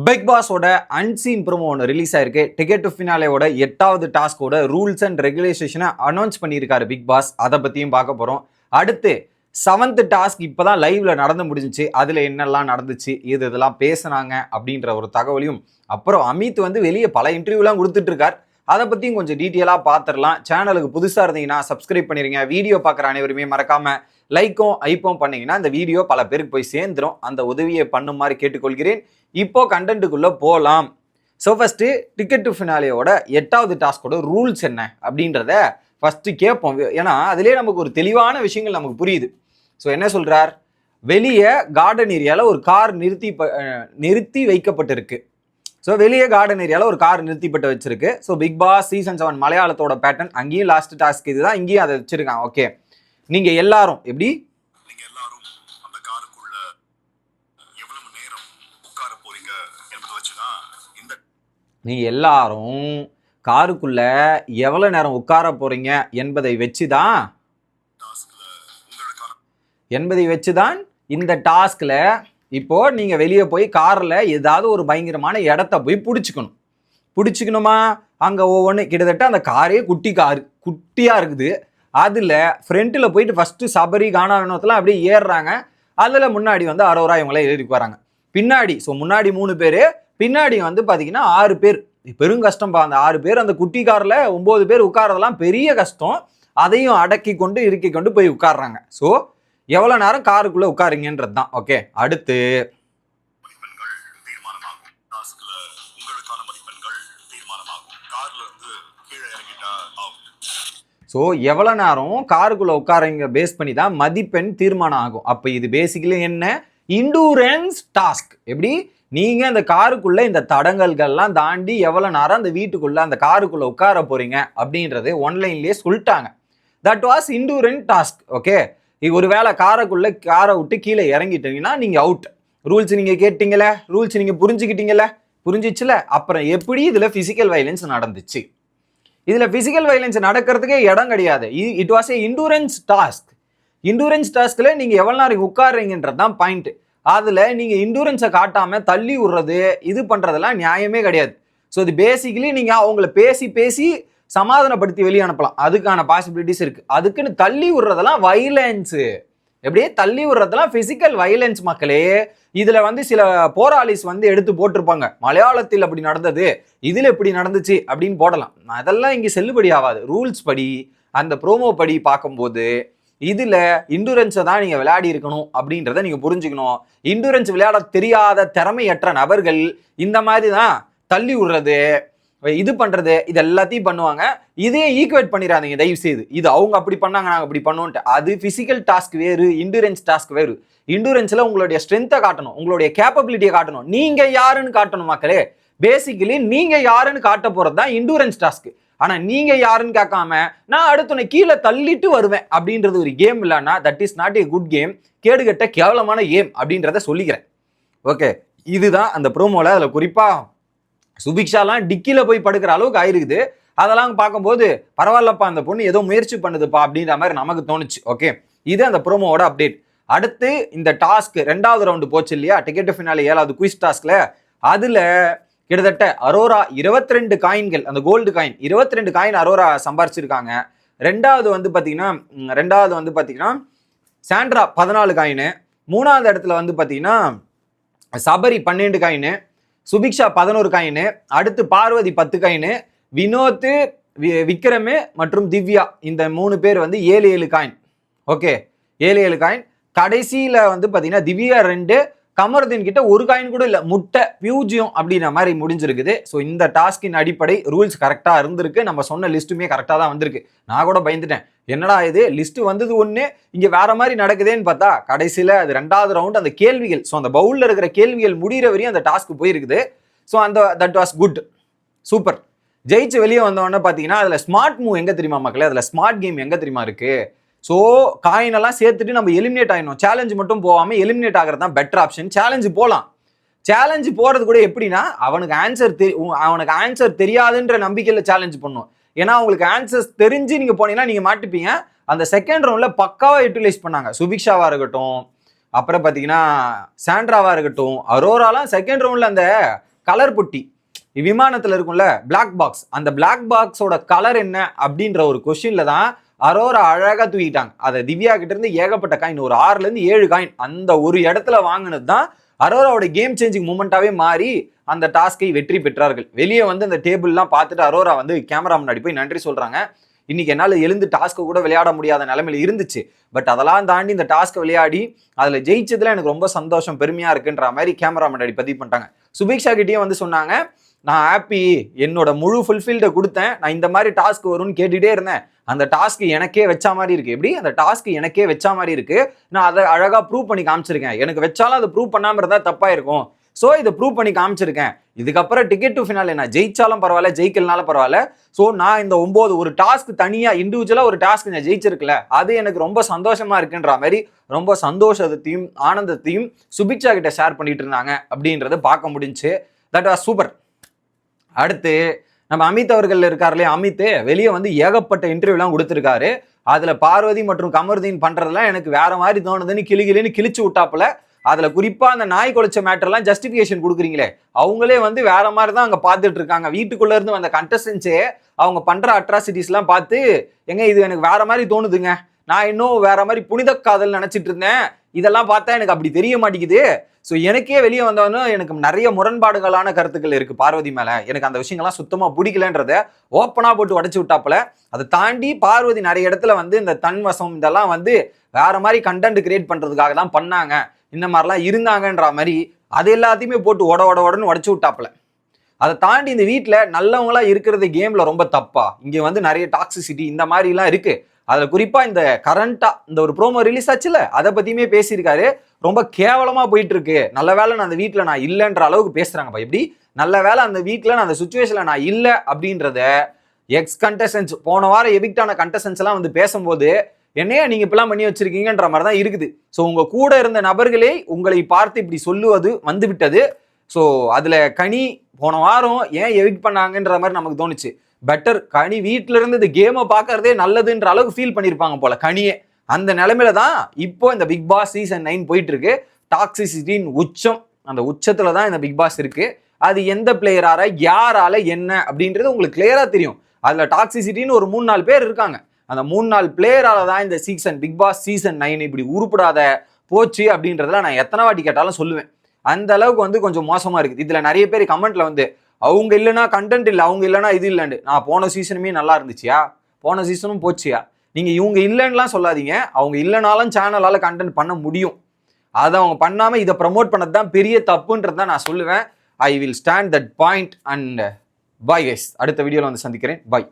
Big பாஸோட unseen promo ஒன்று release ஆயிருக்கு. டிக்கெட் டு ஃபினாலேவோட 8வது டாஸ்கோட ரூல்ஸ் அண்ட் ரெகுலேஷனை அனௌன்ஸ் பண்ணியிருக்காரு பிக் பாஸ். அதை பற்றியும் பார்க்க போகிறோம். அடுத்து 7th டாஸ்க் இப்போ தான் லைவ்ல நடந்து முடிஞ்சிச்சு. அதில் என்னெல்லாம் நடந்துச்சு, இதெல்லாம் பேசுனாங்க அப்படின்ற ஒரு தகவலையும், அப்புறம் அமித் வந்து வெளியே பல இன்டர்வியூலாம் கொடுத்துட்டு இருக்கார். அதை பற்றியும் கொஞ்சம் டீட்டெயிலாக பார்த்துடலாம். சேனலுக்கு புதுசாக இருந்தீங்கன்னா சப்ஸ்கிரைப் பண்ணிடுங்க. வீடியோ பார்க்குற அனைவருமே மறக்காமல் லைக்கும் ஐப்பும் பண்ணீங்கன்னா இந்த வீடியோ பல பேருக்கு போய் சேர்ந்துடும். அந்த உதவியை பண்ணும் மாதிரி கேட்டுக்கொள்கிறேன். இப்போ கண்டென்ட்டுக்குள்ளே போகலாம். ஸோ ஃபஸ்ட்டு டிக்கெட் டு ஃபினாலேயோட 8வது டாஸ்கோட ரூல்ஸ் என்ன அப்படின்றத ஃபஸ்ட்டு கேட்போம். ஏன்னா அதிலே நமக்கு ஒரு தெளிவான விஷயங்கள் நமக்கு புரியுது. ஸோ என்ன சொல்கிறார், வெளியே கார்டன் ஏரியாவில் ஒரு கார் நிறுத்தி வைக்கப்பட்டிருக்கு. ஸோ வெளியே கார்டன் ஏரியாவில் ஒரு கார் நிறுத்திப்பட்டு வச்சிருக்கு. ஸோ பிக் பாஸ் சீசன் 7 மலையாளத்தோட பேட்டர்ன். அங்கேயும் லாஸ்ட் டாஸ்க் இதுதான், இங்கேயும் அதை வச்சிருக்காங்க. ஓகே, நீங்க எல்லாரும் எப்படி அந்த காருக்குள்ள எவ்வளவு நேரம் உட்கார போறீங்க என்பதை வச்சுதான் நீங்க எல்லாரும் காருக்குள்ள எவ்வளவு நேரம் உட்கார போறீங்க என்பதை வச்சுதான் இந்த டாஸ்க்ல இப்போ நீங்க வெளியே போய் கார்ல ஏதாவது ஒரு பயங்கரமான இடத்த போய் பிடிச்சிக்கணுமா. அங்க ஒவ்வொன்று கிட்டத்தட்ட அந்த காரே குட்டியா இருக்குது. அதில் ஃப்ரண்ட்டில் போயிட்டு ஃபஸ்ட்டு சபரி கானாவினத்தெல்லாம் அப்படியே ஏறுறாங்க. அதில் முன்னாடி வந்து அரோரா இவங்களே ஏறிக்கு வராங்க. பின்னாடி முன்னாடி 3 பேர், பின்னாடி வந்து பார்த்தீங்கன்னா 6 பேர். பெரும் கஷ்டம்ப்பா. அந்த 6 பேர் அந்த குட்டி காரில் 9 பேர் உட்காரதெல்லாம் பெரிய கஷ்டம். அதையும் அடக்கி கொண்டு போய் உட்காடுறாங்க. ஸோ எவ்வளோ நேரம் காருக்குள்ளே உட்காருங்கன்றது தான். ஓகே, அடுத்து ஸோ எவ்வளோ நேரம் காருக்குள்ளே உட்காரங்க பேஸ் பண்ணி தான் மதிப்பெண் தீர்மானம் ஆகும். அப்போ இது பேசிக்கலி என்ன, இண்டூரன்ஸ் டாஸ்க். எப்படி நீங்கள் அந்த காருக்குள்ளே இந்த தடங்கல்கள்லாம் தாண்டி எவ்வளோ நேரம் அந்த வீட்டுக்குள்ளே அந்த காருக்குள்ளே உட்கார போகிறீங்க அப்படின்றது ஒன்லைன்லேயே சொல்லிட்டாங்க. That was endurance task. Okay, ஒரு வேளை காரை விட்டு கீழே இறங்கிட்டீங்கன்னா நீங்கள் அவுட். ரூல்ஸ் நீங்கள் கேட்டீங்களே, ரூல்ஸ் நீங்கள் புரிஞ்சிச்சுல. அப்புறம் எப்படி இதில் ஃபிசிக்கல் வயலன்ஸ் நடந்துச்சு? இதில் ஃபிசிக்கல் வயலன்ஸ் நடக்கிறதுக்கே இடம் கிடையாது. It was a endurance task. Endurance டாஸ்கில் நீங்கள் எவ்வளோ நேரம் உட்காருறீங்கன்றது தான் பாயிண்ட். அதில் நீங்கள் இண்டூரன்ஸை காட்டாமல் தள்ளி விடுறது, இது பண்ணுறதெல்லாம் நியாயமே கிடையாது. ஸோ இது பேசிக்கலி நீங்கள் அவங்கள பேசி சமாதானப்படுத்தி வெளியே அனுப்பலாம். அதுக்கான பாசிபிலிட்டிஸ் இருக்குது. அதுக்குன்னு தள்ளி விடுறதெல்லாம் வயலன்ஸு. எப்படியே தள்ளி விடுறதெல்லாம் ஃபிசிக்கல் வயலன்ஸ் மக்களே. இதில் வந்து சில போராளிஸ் வந்து எடுத்து போட்டிருப்பாங்க, மலையாளத்தில் அப்படி நடந்தது, இதில் எப்படி நடந்துச்சு அப்படின்னு போடலாம். அதெல்லாம் இங்கே செல்லுபடி ஆகாது. ரூல்ஸ் படி, அந்த ப்ரோமோ படி பார்க்கும்போது இதில் இண்டூரன்ஸை தான் நீங்கள் விளையாடி இருக்கணும் அப்படின்றத நீங்கள் புரிஞ்சுக்கணும். இண்டூரன்ஸ் விளையாட தெரியாத திறமையற்ற நபர்கள் இந்த மாதிரி தான் தள்ளி விடுறது, இது பண்ணுறது, இது எல்லாத்தையும் பண்ணுவாங்க. இதையும் ஈக்குவேட் பண்ணிடாதீங்க தயவு செய்து. இது அவங்க அப்படி பண்ணாங்க, நாங்கள் அப்படி பண்ணுவோன்ட்டு. அது ஃபிசிக்கல் டாஸ்க் வேறு, இண்டூரன்ஸ் டாஸ்க் வேறு. இண்டூரன்ஸில் உங்களுடைய ஸ்ட்ரென்த்தை காட்டணும், உங்களுடைய கேப்பபிலிட்டியை காட்டணும், நீங்கள் யாருன்னு காட்டணும் மக்களே. பேசிக்கலி நீங்கள் யாருன்னு காட்ட போகிறது தான் இண்டூரன்ஸ் டாஸ்க். ஆனால் நீங்கள் யாருன்னு கேட்காம நான் அடுத்த கீழே தள்ளிட்டு வருவேன் அப்படின்றது ஒரு கேம் இல்லைன்னா that is not a good game. கேடுகட்ட கேவலமான கேம் அப்படின்றத சொல்லிக்கிறேன். ஓகே, இதுதான் அந்த ப்ரோமோவில். அதில் குறிப்பாக சுபிக்ஷாலாம் டிக்கில போய் படுக்கிற அளவுக்கு ஆயிருக்குது. அதெல்லாம் பார்க்கும்போது பரவாயில்லப்பா, அந்த பொண்ணு ஏதோ முயற்சி பண்ணுதுப்பா அப்படின்ற மாதிரி நமக்கு தோணுச்சு. ஓகே, இது அந்த ப்ரோமோவோட அப்டேட். அடுத்து இந்த டாஸ்க் 2வது ரவுண்டு போச்சு இல்லையா, டிக்கெட் ஃபினாலே 7வது குயிஸ் டாஸ்க்ல. அதில் கிட்டத்தட்ட அரோரா 22 காயின்கள், அந்த கோல்டு காயின் 22 காயின் அரோரா சம்பாரிச்சிருக்காங்க. ரெண்டாவது வந்து பார்த்தீங்கன்னா சாண்ட்ரா 14 காயின். 3வது இடத்துல வந்து பார்த்தீங்கன்னா சபரி 12 காயின், சுபிக்ஷா 11 காயின், அடுத்து பார்வதி 10 காயின், வினோத், விக்ரமு மற்றும் திவ்யா இந்த 3 பேர் வந்து 7 காயின். Okay, 7 coin. கடைசியில் வந்து பார்த்தீங்கன்னா திவ்யா 2, கமருதீன் கிட்ட 1 காயின் கூட இல்லை, முட்டை பியூஜியம் அப்படின்ற மாதிரி முடிஞ்சிருக்குது. ஸோ இந்த டாஸ்கின் அடிப்படை ரூல்ஸ் கரெக்டாக இருந்திருக்கு. நம்ம சொன்ன லிஸ்ட்டுமே கரெக்டாக தான் வந்திருக்கு. நான் கூட பயந்துட்டேன், என்னடா இது லிஸ்ட்டு வந்தது ஒன்று, இங்கே வேற மாதிரி நடக்குதுன்னு பார்த்தா கடைசியில் அது 2வது ரவுண்ட் அந்த கேள்விகள். ஸோ அந்த பவுலில் இருக்கிற கேள்விகள் முடிகிற வரையும் அந்த டாஸ்க்கு போயிருக்குது. So that was good, super. ஜெயிச்சு வெளியே வந்தோடனே பார்த்தீங்கன்னா அதில் ஸ்மார்ட் மூவ் எங்கே தெரியுமா மக்களே, அதில் ஸ்மார்ட் கேம் எங்கே தெரியுமா இருக்குது. ஸோ காயினெல்லாம் சேர்த்துட்டு நம்ம எலிமினேட் ஆகிடணும். சேலஞ்சு மட்டும் போகாமல் எலிமினேட் ஆகிறது தான் பெட்டர் ஆப்ஷன். சேலஞ்சு போகலாம். சேலஞ்சு போகிறது கூட எப்படின்னா அவனுக்கு ஆன்சர் தெரியாதுன்ற நம்பிக்கையில் சேலஞ்ச் பண்ணும். ஏன்னா அவங்களுக்கு ஆன்சர்ஸ் தெரிஞ்சு நீங்கள் போனீங்கன்னா நீங்கள் மாட்டிப்பீங்க. அந்த செகண்ட் ரவுண்டில் பக்காவாக யூட்டிலைஸ் பண்ணாங்க. சுபிக்ஷாவாக இருக்கட்டும், அப்புறம் பார்த்தீங்கன்னா சாண்ட்ராவாக இருக்கட்டும், அரோராலாம் செகண்ட் ரவுண்டில் அந்த கலர் பொட்டி விமானத்துல இருக்கும்ல பிளாக் பாக்ஸ், அந்த பிளாக் பாக்ஸோட கலர் என்ன அப்படின்ற ஒரு கொஸ்டின்ல தான் அரோரா அழகா தூக்கிட்டாங்க. அதை திவ்யா கிட்ட இருந்து ஏகப்பட்ட காயின், ஒரு 6ல இருந்து 7 காயின் அந்த ஒரு இடத்துல வாங்கினது தான் அரோராவோட கேம் சேஞ்சிங் மூமெண்டாவே மாறி அந்த டாஸ்கை வெற்றி பெற்றார்கள். வெளியே வந்து அந்த டேபிள்லாம் பார்த்துட்டு அரோரா வந்து கேமரா முன்னாடி போய் நன்றி சொல்றாங்க. இன்னைக்கு என்னால் எழுந்து டாஸ்க்கு கூட விளையாட முடியாத நிலைமையில இருந்துச்சு, பட் அதெல்லாம் தாண்டி இந்த டாஸ்க்கை விளையாடி அதில் ஜெயிச்சதுல எனக்கு ரொம்ப சந்தோஷம், பெருமையா இருக்குன்ற மாதிரி கேமரா முன்னாடி பதிவு பண்ணிட்டாங்க. சுபிக்ஷா கிட்டேயும் வந்து சொன்னாங்க, நான் ஹாப்பி, என்னோட முழு ஃபுல்ஃபில்டை கொடுத்தேன், நான் இந்த மாதிரி டாஸ்க் வரும்னு கேட்டுட்டே இருந்தேன், அந்த டாஸ்க் எனக்கே வச்சா மாதிரி இருக்கு. எப்படி அந்த டாஸ்க் எனக்கே வச்சா மாதிரி இருக்கு, நான் அதை அழகா ப்ரூவ் பண்ணி காமிச்சிருக்கேன். எனக்கு வச்சாலும் அதை ப்ரூவ் பண்ணாம இருந்தா தப்பா இருக்கும், ஸோ இதை ப்ரூவ் பண்ணி காமிச்சிருக்கேன். இதுக்கப்புறம் டிக்கெட் டு ஃபினாலே நான் ஜெயிச்சாலும் பரவாயில்ல, ஜெயிக்கலனாலும் பரவாயில்ல. ஸோ நான் இந்த 9 ஒரு டாஸ்க் தனியா இண்டிவிஜுவலா ஒரு டாஸ்க் நான் ஜெயிச்சிருக்கல, அது எனக்கு ரொம்ப சந்தோஷமா இருக்குன்ற மாதிரி ரொம்ப சந்தோஷத்தையும் ஆனந்தத்தையும் சுபிக்ஷா கிட்ட ஷேர் பண்ணிட்டு இருந்தாங்க அப்படின்றத பார்க்க முடிஞ்சு. That was super. அடுத்து நம்ம அமித் அவர்கள் இருக்காருலே, அமித் வெளியே வந்து ஏகப்பட்ட இன்டர்வியூலாம் கொடுத்துருக்காரு. அதுல பார்வதி மற்றும் கமருதீன் பண்றதெல்லாம் எனக்கு வேற மாதிரி தோணுதுன்னு கிளின்னு கிழிச்சு விட்டாப்புல. அதுல குறிப்பா அந்த நாய் கொலைச்ச மேட்டர்லாம் ஜஸ்டிபிகேஷன் கொடுக்குறீங்களே, அவங்களே வந்து வேற மாதிரி தான் அங்க பார்த்துட்டு இருக்காங்க. வீட்டுக்குள்ள இருந்து வந்த கண்டஸ்டன்ஸே அவங்க பண்ற அட்ராசிட்டிஸ் எல்லாம் பார்த்து, எங்க இது எனக்கு வேற மாதிரி தோணுதுங்க, நான் இன்னும் வேற மாதிரி புனித காதல் நினைச்சிட்டு இருந்தேன், இதெல்லாம் பார்த்தா எனக்கு அப்படி தெரிய மாட்டேங்குது. ஸோ எனக்கே வெளியே வந்தவனும் எனக்கு நிறைய முரண்பாடுகளான கருத்துக்கள் இருக்கு பார்வதி மேல, எனக்கு அந்த விஷயங்கள்லாம் சுத்தமா பிடிக்கலன்றத ஓப்பனா போட்டு உடைச்சு விட்டாப்புல. அதை தாண்டி பார்வதி நிறைய இடத்துல வந்து இந்த தன்வசம் இதெல்லாம் வந்து வேற மாதிரி கண்டென்ட் கிரியேட் பண்றதுக்காக தான் பண்ணாங்க, இந்த மாதிரிலாம் இருந்தாங்கன்ற மாதிரி அது எல்லாத்தையுமே போட்டு உடன்னு உடச்சு விட்டாப்புல. அதை தாண்டி இந்த வீட்டில் நல்லவங்களா இருக்கிறது கேம்ல ரொம்ப தப்பா, இங்க வந்து நிறைய டாக்ஸிசிட்டி இந்த மாதிரிலாம் இருக்கு. அதுல குறிப்பா இந்த கரண்டா இந்த ஒரு ப்ரோமோ ரிலீஸ் ஆச்சுல, அதை பத்தியுமே பேசியிருக்காரு. ரொம்ப கேவலமா போயிட்டு இருக்கு, நல்ல வேலை நான் அந்த வீட்டுல நான் இல்லைன்ற அளவுக்கு பேசுறாங்கப்பா. எப்படி நல்ல வேலை அந்த வீட்டுல நான் அந்த சுச்சுவேஷன்ல நான் இல்லை அப்படின்றத எக்ஸ் கண்டஸ்டன்ஸ் போன வாரம் எவிக்ட் ஆன கண்டஸ்டன்ஸ் எல்லாம் வந்து பேசும்போது, என்னையா நீங்க இப்பெல்லாம் பண்ணி வச்சிருக்கீங்கன்ற மாதிரி தான் இருக்குது. ஸோ உங்க கூட இருந்த நபர்களே உங்களை பார்த்து இப்படி சொல்லுவது வந்து விட்டது. ஸோ அதுல கனி போன வாரம் ஏன் எவிக்ட் பண்ணாங்கன்ற மாதிரி நமக்கு தோணுச்சு. பெட்டர் கனி வீட்டில இருந்து இந்த கேமை பார்க்கறதே நல்லதுன்ற அளவுக்கு ஃபீல் பண்ணியிருப்பாங்க போல கனியே. அந்த நிலைமையில தான் இப்போ இந்த பிக் பாஸ் சீசன் 9 போயிட்டு இருக்கு. டாக்ஸிசிட்டின் உச்சம், அந்த உச்சத்துல தான் இந்த பிக் பாஸ் இருக்கு. அது எந்த பிளேயரால யாரால என்ன அப்படின்றது உங்களுக்கு கிளியரா தெரியும். அதுல டாக்ஸிசிட்டின்னு ஒரு 3-4 பேர் இருக்காங்க. அந்த 3-4 பிளேயரால தான் இந்த சீசன் பிக் பாஸ் சீசன் 9 இப்படி உருப்படாத போச்சு அப்படின்றதுல நான் எத்தனை வாட்டி கேட்டாலும் சொல்லுவேன். அந்த அளவுக்கு வந்து கொஞ்சம் மோசமா இருக்குது. இதுல நிறைய பேர் கமெண்ட்ல வந்து அவங்க இல்லைன்னா கண்டென்ட் இல்லை, அவங்க இல்லைன்னா இது இல்லைன்னு. நான் போன சீசனுமே நல்லா இருந்துச்சியா, போன சீசனும் போச்சியா, நீங்க இவங்க இல்லைன்னுலாம் சொல்லாதீங்க. அவங்க இல்லைனாலும் சேனலால கண்டென்ட் பண்ண முடியும். அதை அவங்க பண்ணாம இதை ப்ரமோட் பண்ணது தான் பெரிய தப்புன்றது தான் நான் சொல்லுவேன். I will stand that point and bye guys. அடுத்த வீடியோல வந்து சந்திக்கிறேன். பை.